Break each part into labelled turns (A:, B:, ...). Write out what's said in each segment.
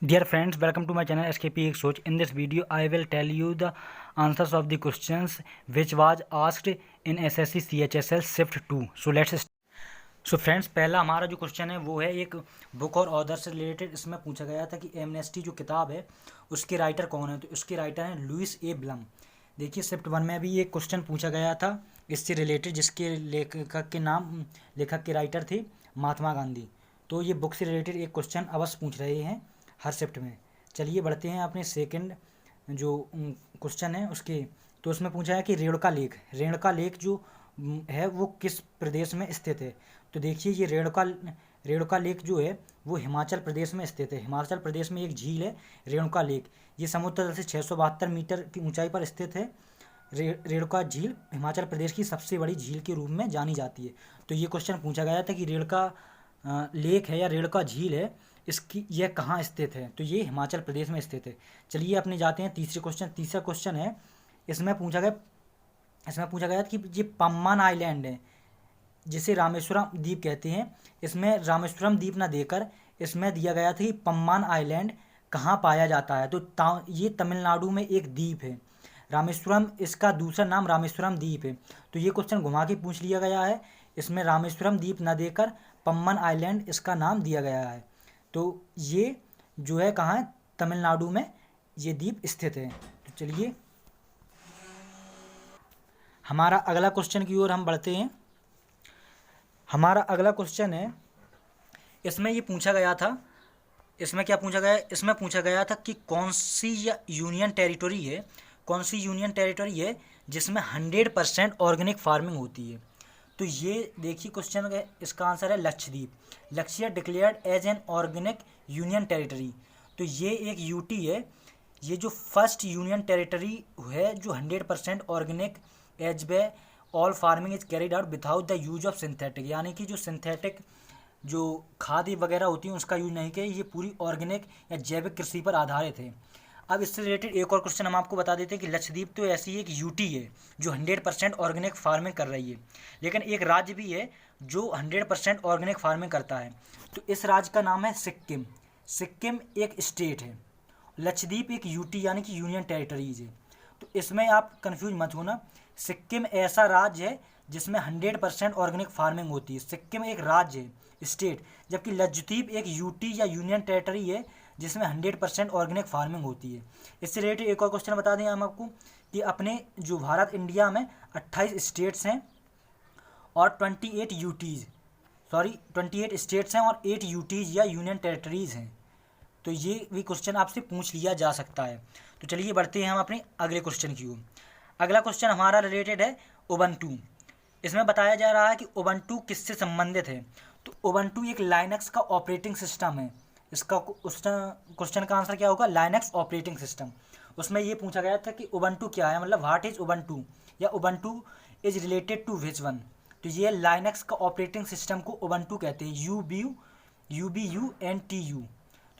A: Dear friends, welcome to my channel SKP Soch. In this video, I will tell you the answers of the questions which was asked in SSC CHSL Shift 2. So let's start. So friends, पहला हमारा जो question है वो है एक book और author से related. इसमें पूछा गया था कि एमनेस्टी जो किताब है उसके राइटर कौन है। तो उसके राइटर हैं लुइस ए ब्लम। देखिए, शिफ्ट 1 में भी एक क्वेश्चन पूछा गया था इससे रिलेटेड, जिसके लेखक के राइटर थे महात्मा गांधी। तो ये बुक से रिलेटेड एक क्वेश्चन अवश्य पूछ रहे हैं हर शिफ्ट में। चलिए बढ़ते हैं अपने सेकंड जो क्वेश्चन है उसके। तो उसमें पूछा है कि रेणुका लेक जो है वो किस प्रदेश में स्थित है। तो देखिए, ये रेणुका लेक जो है वो हिमाचल प्रदेश में स्थित है। हिमाचल प्रदेश में एक झील है रेणुका लेक। ये समुद्र तल से 672 मीटर की ऊंचाई पर स्थित है। रेणुका झील हिमाचल प्रदेश की सबसे बड़ी झील के रूप में जानी जाती है। तो ये क्वेश्चन पूछा गया था कि रेणुका लेक है या रेणुका झील है, इसकी यह कहाँ स्थित है। तो ये हिमाचल प्रदेश में स्थित है। चलिए अपने जाते हैं तीसरे क्वेश्चन। तीसरा क्वेश्चन है, इसमें पूछा गया कि ये पम्मान आइलैंड है जिसे रामेश्वरम द्वीप कहते हैं। इसमें रामेश्वरम द्वीप ना देकर इसमें दिया गया था कि पम्मान आइलैंड कहाँ पाया जाता है। तो ये तमिलनाडु में एक द्वीप है रामेश्वरम, इसका दूसरा नाम रामेश्वरम द्वीप है। तो ये क्वेश्चन घुमा के पूछ लिया गया है। इसमें रामेश्वरम द्वीप न देकर पम्बन आइलैंड इसका नाम दिया गया है। तो ये जो है कहाँ है, तमिलनाडु में ये द्वीप स्थित है। तो चलिए हमारा अगला क्वेश्चन की ओर हम बढ़ते हैं। हमारा अगला क्वेश्चन है, इसमें ये पूछा गया था, इसमें क्या पूछा गया, इसमें पूछा गया था कि कौन सी यूनियन टेरिटरी है जिसमें 100% ऑर्गेनिक फार्मिंग होती है। तो ये देखिए क्वेश्चन का इसका आंसर है Lakshadweep. Lakshadweep declared as an organic union territory. तो ये एक यूटी है, ये जो फर्स्ट यूनियन टेरिटरी है जो 100% organic as we all farming is carried out without the use of synthetic, यानी कि जो सिंथेटिक जो खाद वगैरह होती हैं उसका यूज नहीं किया, ये पूरी ऑर्गेनिक या जैविक कृषि पर आधारित है। अब इससे रिलेटेड एक और क्वेश्चन हम आपको बता देते हैं कि लक्षद्वीप तो ऐसी एक यूटी है जो 100% ऑर्गेनिक फार्मिंग कर रही है, लेकिन एक राज्य भी है जो 100% ऑर्गेनिक फार्मिंग करता है। तो इस राज्य का नाम है सिक्किम। सिक्किम एक स्टेट है, लक्षद्वीप एक यूटी यानी कि यूनियन टेरिटरीज है। तो इसमें आप कंफ्यूज मत होना, सिक्किम ऐसा राज्य है जिसमें 100% ऑर्गेनिक फार्मिंग होती है। सिक्किम एक राज्य है, स्टेट, जबकि लक्षद्वीप एक यूटी या यूनियन टेरिटरी है जिसमें 100% ऑर्गेनिक फार्मिंग होती है। इससे रिलेटेड एक और क्वेश्चन बता दें हम आपको कि अपने जो भारत इंडिया में 28 स्टेट्स हैं और 28 स्टेट्स हैं और 8 यूटीज या यूनियन टेरिटरीज हैं। तो ये भी क्वेश्चन आपसे पूछ लिया जा सकता है। तो चलिए बढ़ते हैं हम अपने अगले क्वेश्चन की ओर। अगला क्वेश्चन हमारा रिलेटेड है उबंटू। इसमें बताया जा रहा है कि उबंटू किससे संबंधित है। तो उबंटू एक लाइनक्स का ऑपरेटिंग सिस्टम है। इसका क्वेश्चन का आंसर क्या होगा, लाइनक्स ऑपरेटिंग सिस्टम। उसमें ये पूछा गया था कि उबंटू क्या है, मतलब व्हाट इज उबंटू या Ubuntu is related to which one. तो ये लाइनक्स का ऑपरेटिंग सिस्टम को उबंटू कहते हैं, UBUNTU।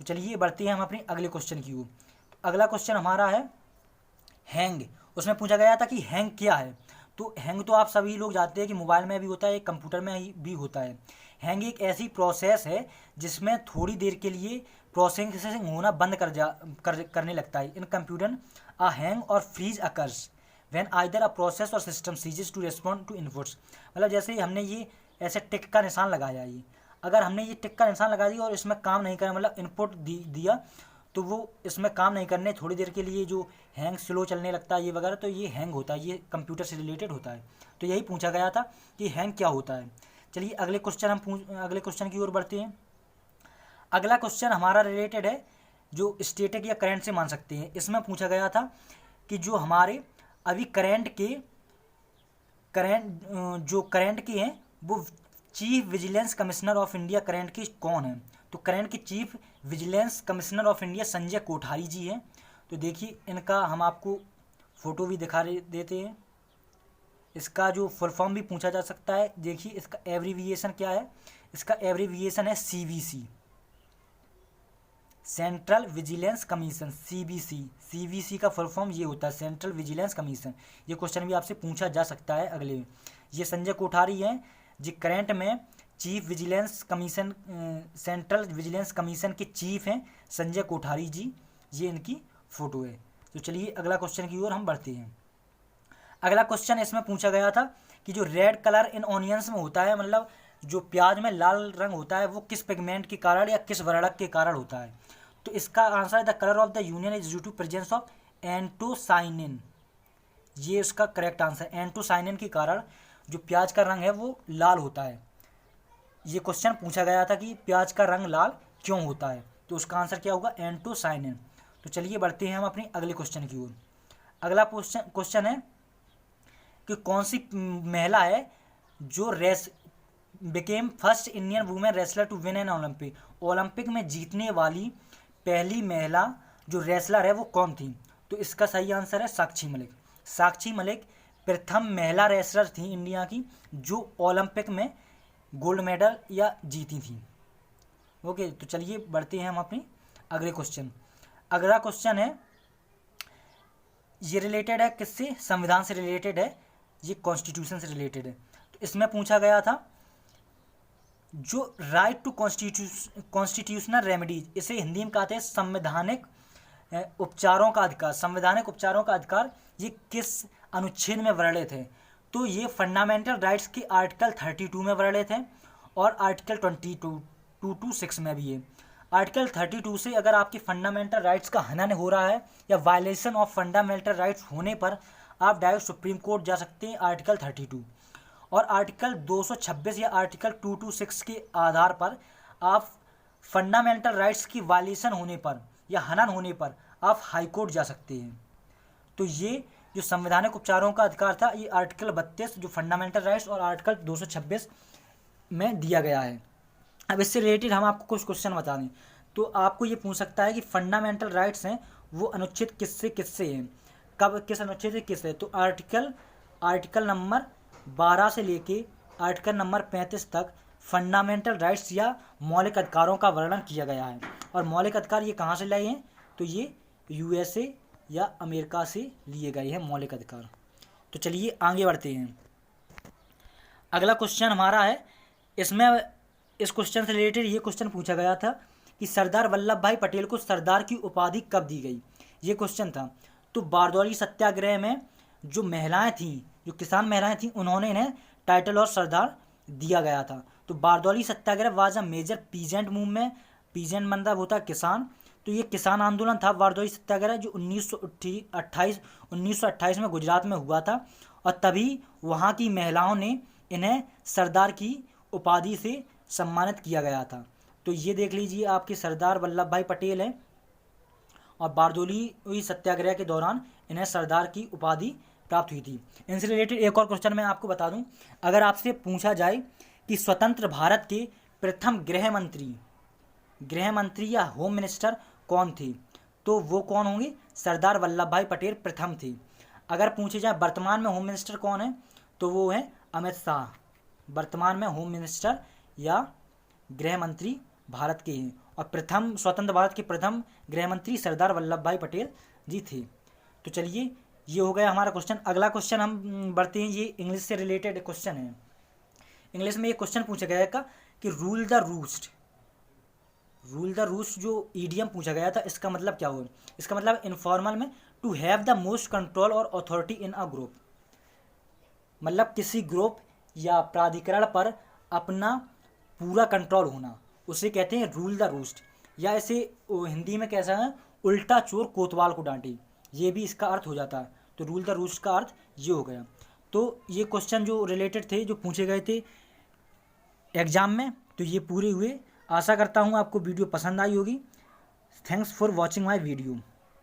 A: तो चलिए बढ़ते हैं हम अपने अगले क्वेश्चन की ओर। तो अगला क्वेश्चन हमारा है हैंग। उसमें पूछा गया था कि हैंग क्या है। तो हैंग तो आप सभी लोग जानते हैं कि मोबाइल में भी होता है, कंप्यूटर में भी होता है। हैंग एक ऐसी प्रोसेस है जिसमें थोड़ी देर के लिए प्रोसेसिंग होना बंद करने लगता है। In computer a hang or freeze occurs when either a process or system ceases to respond to inputs. मतलब जैसे हमने ये ऐसे टिक का निशान लगाया, ये अगर हमने ये टिक का निशान लगा दिया और इसमें काम नहीं करा, मतलब इनपुट दिया तो वो इसमें काम नहीं करने, थोड़ी देर के लिए जो हैंग स्लो चलने लगता है ये वगैरह, तो ये हैंग होता है, ये कंप्यूटर से रिलेटेड होता है। तो यही पूछा गया था कि हैंग क्या होता है। चलिए अगले क्वेश्चन की ओर बढ़ते हैं। अगला क्वेश्चन हमारा रिलेटेड है जो स्टैटिक या करंट से मान सकते हैं। इसमें पूछा गया था कि जो हमारे अभी करंट के हैं वो chief vigilance commissioner of India current के कौन है। तो करंट के chief vigilance commissioner of India Sanjay Kothari ji हैं। तो देखिए इनका हम आपको फ़ोटो भी दिखा देते हैं। इसका जो फुल फॉर्म भी पूछा जा सकता है। देखिए इसका एब्रीविएशन क्या है, इसका एब्रीविएशन है CVC, central vigilance commission, CVC का फुल फॉर्म ये होता है, सेंट्रल विजिलेंस कमीशन। ये क्वेश्चन भी आपसे पूछा जा सकता है अगले। ये संजय कोठारी हैं जी करंट में chief vigilance commission, central vigilance commission के चीफ हैं संजय कोठारी जी, ये इनकी फ़ोटो है। तो चलिए अगला क्वेश्चन की ओर हम बढ़ते हैं। अगला क्वेश्चन इसमें पूछा गया था कि जो रेड कलर इन ऑनियंस में होता है, मतलब जो प्याज में लाल रंग होता है, वो किस पिगमेंट के कारण या किस वर्णक के कारण होता है। तो इसका आंसर है the colour of the onion is due to presence of anthocyanin. ये इसका करेक्ट आंसर, एंटोसाइनिन के कारण जो प्याज का रंग है वो लाल होता है। ये क्वेश्चन पूछा गया था कि प्याज का रंग लाल क्यों होता है, तो उसका आंसर क्या होगा, एंटोसाइनिन। तो चलिए बढ़ते हैं हम अपनी अगले क्वेश्चन की ओर। अगला क्वेश्चन है कि कौन सी महिला है जो became first Indian women wrestler to win an Olympic. Olympic में जीतने वाली पहली महिला जो रेसलर है वो कौन थी। तो इसका सही आंसर है साक्षी मलिक। साक्षी मलिक प्रथम महिला रेसलर थी इंडिया की जो ओलंपिक में गोल्ड मेडल या जीती थी। ओके, तो चलिए बढ़ते हैं हम अपनी अगले क्वेश्चन। अगला क्वेश्चन है, ये रिलेटेड है किससे, संविधान से रिलेटेड है, ये कॉन्स्टिट्यूशन से रिलेटेड है। तो इसमें पूछा गया था जो राइट टू कॉन्स्टिट्यूशनल रेमेडीज, इसे हिंदी में कहते हैं संवैधानिक उपचारों का अधिकार। संवैधानिक उपचारों का अधिकार ये किस अनुच्छेद में वर्णित है। तो ये फंडामेंटल राइट्स के आर्टिकल 32 में वर्णित है और आर्टिकल 22 में भी है। आर्टिकल 32 से अगर आपकी फंडामेंटल राइट्स का हनन हो रहा है या वायलेशन ऑफ फंडामेंटल राइट्स होने पर आप डायरेक्ट सुप्रीम कोर्ट जा सकते हैं आर्टिकल 32, और आर्टिकल 226 या आर्टिकल 226 के आधार पर आप फंडामेंटल राइट्स की वायलेशन होने पर या हनन होने पर आप हाई कोर्ट जा सकते हैं। तो ये जो संवैधानिक उपचारों का अधिकार था ये आर्टिकल 32 जो फंडामेंटल राइट्स और आर्टिकल 226 में दिया गया है। अब इससे रिलेटेड हम आपको कुछ क्वेश्चन बता दें। तो आपको ये पूछ सकता है कि फंडामेंटल राइट्स हैं वो अनुच्छेद किससे किससे हैं, कब किस अनुच्छेद से किस है। तो आर्टिकल नंबर 12 से लेके आर्टिकल नंबर 35 तक फंडामेंटल राइट्स या मौलिक अधिकारों का वर्णन किया गया है। और मौलिक अधिकार ये कहाँ से लाए हैं, तो ये USA या अमेरिका से लिए गए हैं मौलिक अधिकार। तो चलिए आगे बढ़ते हैं। अगला क्वेश्चन हमारा है, इसमें इस क्वेश्चन से रिलेटेड ये क्वेश्चन पूछा गया था कि सरदार वल्लभ भाई पटेल को सरदार की उपाधि कब दी गई, ये क्वेश्चन था। तो बारदौली सत्याग्रह में जो महिलाएं थीं, जो किसान महिलाएं थीं, उन्होंने इन्हें टाइटल और सरदार दिया गया था। तो Bardoli Satyagraha was a major peasant movement, peasant मतलब होता है किसान। तो ये किसान आंदोलन था बारदौली सत्याग्रह जो 1928 में गुजरात में हुआ था, और तभी वहाँ की महिलाओं ने इन्हें सरदार की उपाधि से सम्मानित किया गया था। तो ये देख लीजिए आपके सरदार वल्लभ भाई पटेल हैं और बारदौली सत्याग्रह के दौरान इन्हें सरदार की उपाधि प्राप्त हुई थी। इनसे रिलेटेड एक और क्वेश्चन मैं आपको बता दूं, अगर आपसे पूछा जाए कि स्वतंत्र भारत के प्रथम गृह मंत्री या होम मिनिस्टर कौन थे, तो वो कौन होंगे, सरदार वल्लभ भाई पटेल प्रथम थे। अगर पूछे जाए वर्तमान में होम मिनिस्टर कौन है, तो वो है अमित शाह, वर्तमान में होम मिनिस्टर या गृह मंत्री भारत के हैं। और प्रथम स्वतंत्र भारत के प्रथम गृह मंत्री सरदार वल्लभ भाई पटेल जी थे। तो चलिए ये हो गया हमारा क्वेश्चन। अगला क्वेश्चन हम बढ़ते हैं, ये इंग्लिश से रिलेटेड क्वेश्चन है। इंग्लिश में ये क्वेश्चन पूछा गया था कि रूल द रूस्ट जो ईडियम पूछा गया था, इसका मतलब क्या हुआ। इसका मतलब इनफॉर्मल में to have the most control और अथॉरिटी इन अ ग्रुप, मतलब किसी ग्रुप या प्राधिकरण पर अपना पूरा कंट्रोल होना, उसे कहते हैं रूल द रूस्ट। या इसे हिंदी में कैसा है, उल्टा चोर कोतवाल को डांटे, ये भी इसका अर्थ हो जाता है। तो रूल द रूस्ट का अर्थ ये हो गया। तो ये क्वेश्चन जो रिलेटेड थे, जो पूछे गए थे एग्जाम में, तो ये पूरे हुए। आशा करता हूँ आपको वीडियो पसंद आई होगी। Thanks for watching my video.